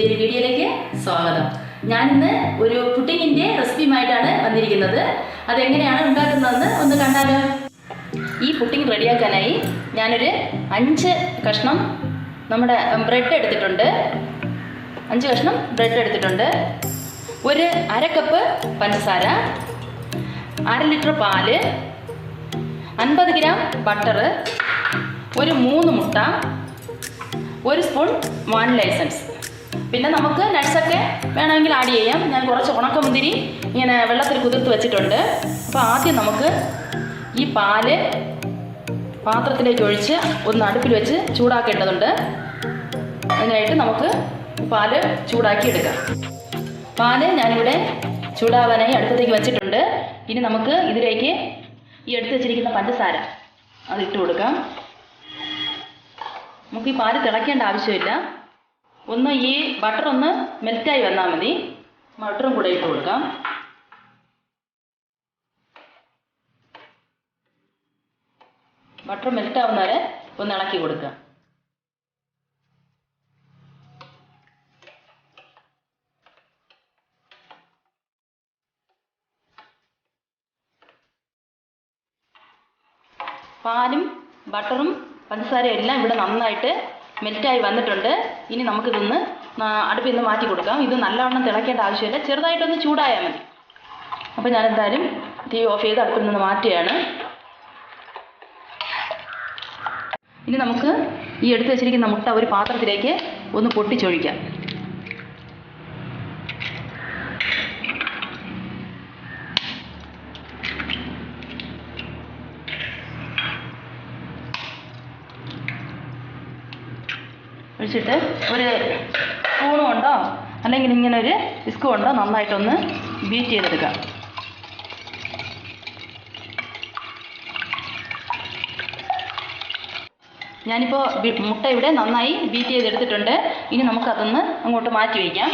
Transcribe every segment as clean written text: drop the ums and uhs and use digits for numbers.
പുതിയൊരു വീഡിയോയിലേക്ക് സ്വാഗതം. ഞാനിന്ന് ഒരു പുഡിങ്ങിൻ്റെ റെസിപ്പിയുമായിട്ടാണ് വന്നിരിക്കുന്നത്. അതെങ്ങനെയാണ് ഉണ്ടാക്കുന്നതെന്ന് ഒന്ന് കണ്ടാലോ? ഈ പുഡിങ് റെഡിയാക്കാനായി ഞാനൊരു 5 കഷ്ണം നമ്മുടെ ബ്രെഡ് എടുത്തിട്ടുണ്ട്. 5 കഷ്ണം ബ്രെഡ് എടുത്തിട്ടുണ്ട്. ഒരു 1/2 കപ്പ് പഞ്ചസാര, 1/2 ലിറ്റർ പാല്, 50 ഗ്രാം ബട്ടർ, ഒരു 3 മുട്ട, 1 സ്പൂൺ വാനില എസൻസ്. പിന്നെ നമുക്ക് നട്ട്സൊക്കെ വേണമെങ്കിൽ ആഡ് ചെയ്യാം. ഞാൻ കുറച്ച് ഉണക്കമുന്തിരി ഇങ്ങനെ വെള്ളത്തിൽ കുതിർത്ത് വെച്ചിട്ടുണ്ട്. അപ്പോൾ ആദ്യം നമുക്ക് ഈ പാല് പാത്രത്തിലേക്ക് ഒഴിച്ച് ഒന്ന് അടുപ്പിൽ വെച്ച് ചൂടാക്കേണ്ടതുണ്ട്. അതിനായിട്ട് നമുക്ക് പാല് ചൂടാക്കി എടുക്കാം. പാല് ഞാനിവിടെ ചൂടാവാനായി അടുപ്പത്തേക്ക് വെച്ചിട്ടുണ്ട്. ഇനി നമുക്ക് ഇതിലേക്ക് ഈ എടുത്ത് വെച്ചിരിക്കുന്ന പഞ്ചസാര അതിട്ട് കൊടുക്കാം. നമുക്ക് ഈ പാല് തിളയ്ക്കേണ്ട ആവശ്യമില്ല. ഒന്ന് ഈ ബട്ടർ ഒന്ന് മെൽറ്റായി വന്നാൽ മതി. ബട്ടറും കൂടെ ഇട്ട് കൊടുക്കാം. ബട്ടർ മെൽറ്റാവുന്നവരെ ഒന്ന് ഇളക്കി കൊടുക്കാം. പാലും ബട്ടറും പഞ്ചസാരയും എല്ലാം ഇവിടെ നന്നായിട്ട് മെൽറ്റായി വന്നിട്ടുണ്ട്. ഇനി നമുക്കിതൊന്ന് അടുപ്പിൽ നിന്ന് മാറ്റി കൊടുക്കാം. ഇത് നല്ലവണ്ണം തിളയ്ക്കേണ്ട ആവശ്യമില്ല, ചെറുതായിട്ടൊന്ന് ചൂടായാൽ മതി. അപ്പോൾ ഞാൻ എന്തായാലും തീ ഓഫ് ചെയ്ത് അടുപ്പിൽ നിന്ന് മാറ്റുകയാണ്. ഇനി നമുക്ക് ഈ എടുത്ത് വെച്ചിരിക്കുന്ന മുട്ട ഒരു പാത്രത്തിലേക്ക് ഒന്ന് പൊട്ടിച്ചൊഴിക്കാം. ഒഴിച്ചിട്ട് ഒരു സ്പൂണ് കൊണ്ടോ അല്ലെങ്കിൽ ഇങ്ങനെ ഒരു വിസ്ക് കൊണ്ടോ നന്നായിട്ടൊന്ന് ബീറ്റ് ചെയ്തെടുക്കാം. ഞാനിപ്പോൾ മുട്ട ഇവിടെ നന്നായി ബീറ്റ് ചെയ്തെടുത്തിട്ടുണ്ട്. ഇനി നമുക്കതൊന്ന് അങ്ങോട്ട് മാറ്റി വയ്ക്കാം.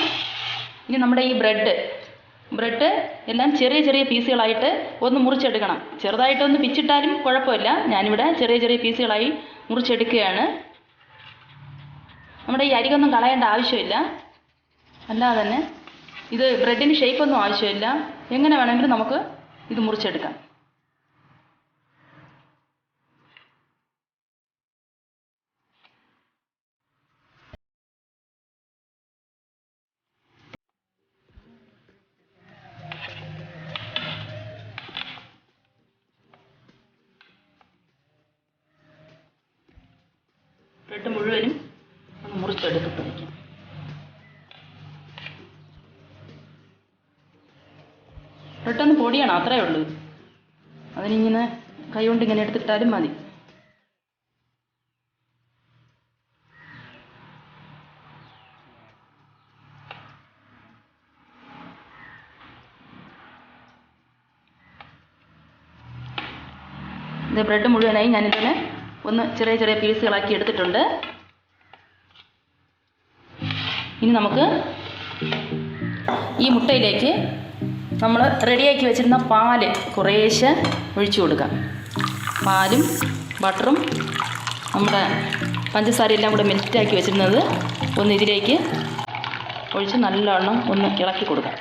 ഇനി നമ്മുടെ ഈ ബ്രെഡ് എല്ലാം ചെറിയ ചെറിയ പീസുകളായിട്ട് ഒന്ന് മുറിച്ചെടുക്കണം. ചെറുതായിട്ടൊന്ന് പിച്ചിട്ടാലും കുഴപ്പമില്ല. ഞാനിവിടെ ചെറിയ ചെറിയ പീസുകളായി മുറിച്ചെടുക്കുകയാണ്. നമ്മുടെ ഈ അരികൊന്നും കളയേണ്ട ആവശ്യമില്ല. അല്ലാതെ തന്നെ ഇത് ബ്രെഡിന് ഷേപ്പൊന്നും ആവശ്യമില്ല. എങ്ങനെ വേണമെങ്കിലും നമുക്ക് ഇത് മുറിച്ചെടുക്കാം. ബ്രെഡ് മുഴുവനും മുറിച്ചെടുത്തിട്ടിരിക്കും. ബ്രെഡൊന്ന് പൊടിയണം, അത്രയേ ഉള്ളൂ. അതിനിങ്ങനെ കൈ കൊണ്ട് ഇങ്ങനെ എടുത്തിട്ടാലും മതി. ഇത് ബ്രെഡ് മുഴുവനായി ഞാനിതിനെ ഒന്ന് ചെറിയ ചെറിയ പീസുകളാക്കി എടുത്തിട്ടുണ്ട്. ഇനി നമുക്ക് ഈ മുട്ടയിലേക്ക് നമ്മൾ റെഡിയാക്കി വെച്ചിരുന്ന പാല് കുറേശ്ശെ ഒഴിച്ചു കൊടുക്കാം. പാലും ബട്ടറും നമ്മുടെ പഞ്ചസാര എല്ലാം കൂടെ മെൽറ്റാക്കി വെച്ചിരുന്നത് ഒന്ന് ഇതിലേക്ക് ഒഴിച്ച് നല്ലവണ്ണം ഒന്ന് ഇളക്കി കൊടുക്കാം.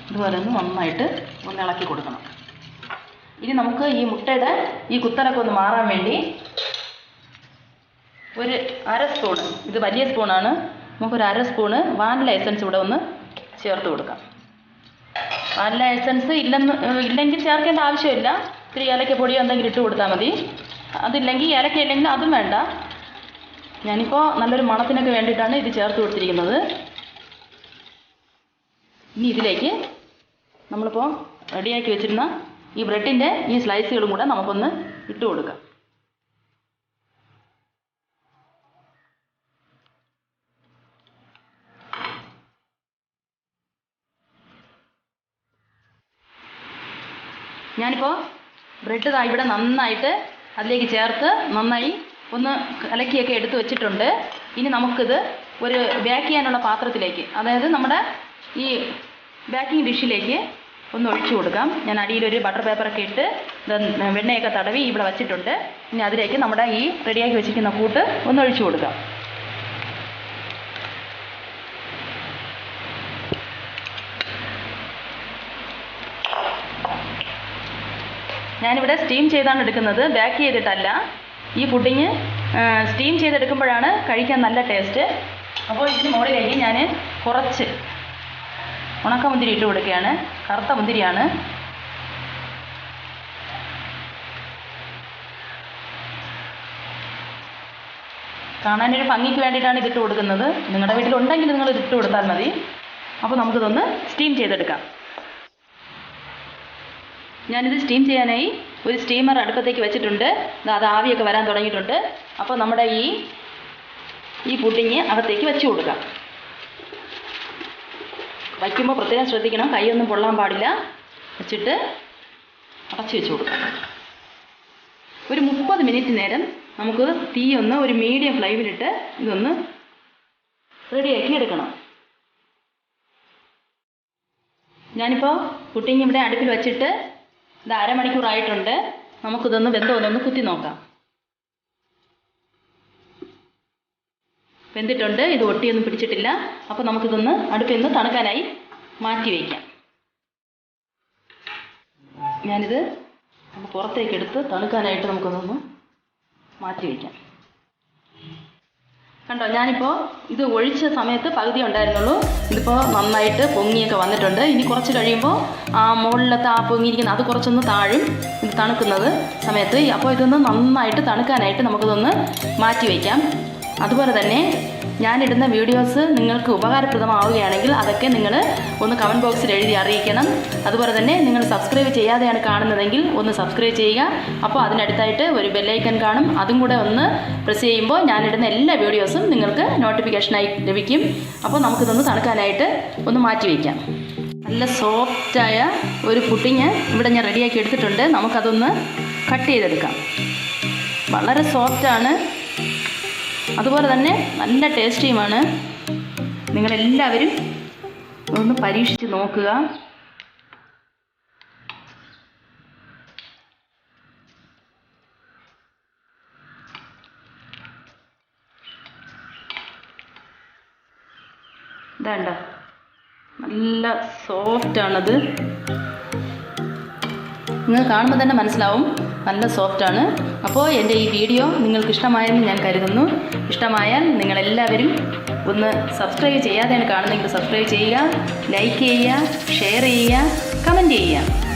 ഇതുപോലെ ഒന്ന് നന്നായിട്ട് ഒന്ന് ഇളക്കി കൊടുക്കണം. ഇനി നമുക്ക് ഈ മുട്ടയുടെ ഈ കുത്തലൊക്കെ ഒന്ന് മാറാൻ വേണ്ടി ഒരു 1/2 സ്പൂണ്, ഇത് വലിയ സ്പൂണാണ്, നമുക്കൊരു 1/2 സ്പൂണ് വാനില എസൻസ് ഇവിടെ ഒന്ന് ചേർത്ത് കൊടുക്കാം. വാനില എസൻസ് ഇല്ലെങ്കിൽ ചേർക്കേണ്ട ആവശ്യമില്ല. ഇത്തിരി ഏലക്കപ്പൊടിയോ എന്തെങ്കിലും ഇട്ട് കൊടുത്താൽ മതി. അതില്ലെങ്കിൽ ഏലക്ക ഇല്ലെങ്കിൽ അതും വേണ്ട. ഞാനിപ്പോൾ നല്ലൊരു മണത്തിനൊക്കെ വേണ്ടിയിട്ടാണ് ഇത് ചേർത്ത് കൊടുത്തിരിക്കുന്നത്. ഇനി ഇതിലേക്ക് നമ്മളിപ്പോൾ റെഡിയാക്കി വെച്ചിരുന്ന ഈ ബ്രെഡിൻ്റെ ഈ സ്ലൈസുകളും കൂടെ നമുക്കൊന്ന് ഇട്ട് കൊടുക്കാം. ഞാനിപ്പോൾ ബ്രെഡ് ഇവിടെ നന്നായിട്ട് അതിലേക്ക് ചേർത്ത് നന്നായി ഒന്ന് കലക്കിയൊക്കെ എടുത്ത് വെച്ചിട്ടുണ്ട്. ഇനി നമുക്കിത് ഒരു ബേക്ക് ചെയ്യാനുള്ള പാത്രത്തിലേക്ക്, അതായത് നമ്മുടെ ഈ ബേക്കിംഗ് ഡിഷിലേക്ക് ഒന്ന് ഒഴിച്ചു കൊടുക്കാം. ഞാൻ അടിയിലൊരു ബട്ടർ പേപ്പറൊക്കെ ഇട്ട് വെണ്ണയൊക്കെ തടവി ഇവിടെ വച്ചിട്ടുണ്ട്. ഇനി അതിലേക്ക് നമ്മുടെ ഈ റെഡിയാക്കി വെച്ചിരിക്കുന്ന കൂട്ട് ഒന്ന് ഒഴിച്ചു കൊടുക്കാം. ഞാനിവിടെ സ്റ്റീം ചെയ്താണ് എടുക്കുന്നത്, ബേക്ക് ചെയ്തിട്ടല്ല. ഈ പുഡിങ് സ്റ്റീം ചെയ്തെടുക്കുമ്പോഴാണ് കഴിക്കാൻ നല്ല ടേസ്റ്റ്. അപ്പോൾ ഇതിന് മുകളിലേക്ക് ഞാൻ കുറച്ച് ഉണക്കമുന്തിരി ഇട്ട് കൊടുക്കുകയാണ്. കറുത്ത മുന്തിരിയാണ്. കാണാനൊരു ഭംഗിക്ക് വേണ്ടിയിട്ടാണ് ഇതിട്ട് കൊടുക്കുന്നത്. നിങ്ങളുടെ വീട്ടിലുണ്ടെങ്കിൽ നിങ്ങൾ ഇതിട്ട് കൊടുത്താൽ മതി. അപ്പോൾ നമുക്കിതൊന്ന് സ്റ്റീം ചെയ്തെടുക്കാം. ഞാനിത് സ്റ്റീം ചെയ്യാനായി ഒരു സ്റ്റീമർ അടുപ്പത്തേക്ക് വെച്ചിട്ടുണ്ട്. അത് ആവിയൊക്കെ വരാൻ തുടങ്ങിയിട്ടുണ്ട്. അപ്പോൾ നമ്മുടെ ഈ പുഡിങ് അകത്തേക്ക് വെച്ച് കൊടുക്കാം. വയ്ക്കുമ്പോൾ പ്രത്യേകം ശ്രദ്ധിക്കണം, കൈയൊന്നും പൊള്ളാൻ പാടില്ല. വെച്ചിട്ട് അടച്ചു വെച്ച് കൊടുക്കാം. ഒരു 30 മിനിറ്റ് നേരം നമുക്ക് തീ ഒന്ന് ഒരു മീഡിയം ഫ്ലെയിമിലിട്ട് ഇതൊന്ന് റെഡിയാക്കി എടുക്കണം. ഞാനിപ്പോൾ പുഡിങ് ഇവിടെ അടുപ്പിൽ വെച്ചിട്ട് ഇത് അരമണിക്കൂറായിട്ടുണ്ട്. നമുക്കിതൊന്ന് വെന്തോന്നൊന്ന് കുത്തി നോക്കാം. വെന്തിട്ടുണ്ട്. ഇത് ഒട്ടിയൊന്നും പിടിച്ചിട്ടില്ല. അപ്പോൾ നമുക്കിതൊന്ന് അടുപ്പിൽ നിന്ന് തണുക്കാനായി മാറ്റി വയ്ക്കാം. ഞാനിത് പുറത്തേക്ക് എടുത്ത് തണുക്കാനായിട്ട് നമുക്കൊന്ന് മാറ്റി വയ്ക്കാം. കണ്ടോ, ഞാനിപ്പോൾ ഇത് ഒഴിച്ച സമയത്ത് പകുതി ഉണ്ടായിരുന്നുള്ളൂ. ഇതിപ്പോൾ നന്നായിട്ട് പൊങ്ങിയൊക്കെ വന്നിട്ടുണ്ട്. ഇനി കുറച്ച് കഴിയുമ്പോൾ ആ മുകളിലത്തെ ആ പൊങ്ങിയിരിക്കുന്ന അത് കുറച്ചൊന്ന് താഴും ഇത് തണുക്കുന്നത് സമയത്ത്. അപ്പോൾ ഇതൊന്ന് നന്നായിട്ട് തണുക്കാനായിട്ട് നമുക്കിതൊന്ന് മാറ്റി വയ്ക്കാം. അതുപോലെ തന്നെ ഞാനിടുന്ന വീഡിയോസ് നിങ്ങൾക്ക് ഉപകാരപ്രദമാവുകയാണെങ്കിൽ അതൊക്കെ നിങ്ങൾ ഒന്ന് കമൻറ്റ് ബോക്സിൽ എഴുതി അറിയിക്കണം. അതുപോലെ തന്നെ നിങ്ങൾ സബ്സ്ക്രൈബ് ചെയ്യാതെയാണ് കാണുന്നതെങ്കിൽ ഒന്ന് സബ്സ്ക്രൈബ് ചെയ്യുക. അപ്പോൾ അതിനടുത്തായിട്ട് ഒരു ബെല്ലൈക്കൺ കാണും. അതും കൂടെ ഒന്ന് പ്രസ് ചെയ്യുമ്പോൾ ഞാനിടുന്ന എല്ലാ വീഡിയോസും നിങ്ങൾക്ക് നോട്ടിഫിക്കേഷനായി ലഭിക്കും. അപ്പോൾ നമുക്കിതൊന്ന് തണുക്കാനായിട്ട് ഒന്ന് മാറ്റി വയ്ക്കാം. നല്ല സോഫ്റ്റായ ഒരു പുഡിങ് ഇവിടെ ഞാൻ റെഡിയാക്കി എടുത്തിട്ടുണ്ട്. നമുക്കതൊന്ന് കട്ട് ചെയ്തെടുക്കാം. വളരെ സോഫ്റ്റാണ്, അതുപോലെ തന്നെ നല്ല ടേസ്റ്റിയുമാണ്. നിങ്ങളെല്ലാവരും ഒന്ന് പരീക്ഷിച്ച് നോക്കുക. ഇതാണ്ട നല്ല സോഫ്റ്റാണത്. നിങ്ങൾ കാണുമ്പോൾ തന്നെ മനസ്സിലാവും നല്ല സോഫ്റ്റാണ്. അപ്പോൾ എൻ്റെ ഈ വീഡിയോ നിങ്ങൾക്ക് ഇഷ്ടമായെന്ന് ഞാൻ കരുതുന്നു. ഇഷ്ടമായാൽ നിങ്ങളെല്ലാവരും ഒന്ന് സബ്സ്ക്രൈബ് ചെയ്യാതെയാണ് കാണുന്നതെങ്കിൽ സബ്സ്ക്രൈബ് ചെയ്യുക, ലൈക്ക് ചെയ്യുക, ഷെയർ ചെയ്യുക, കമൻറ്റ് ചെയ്യുക.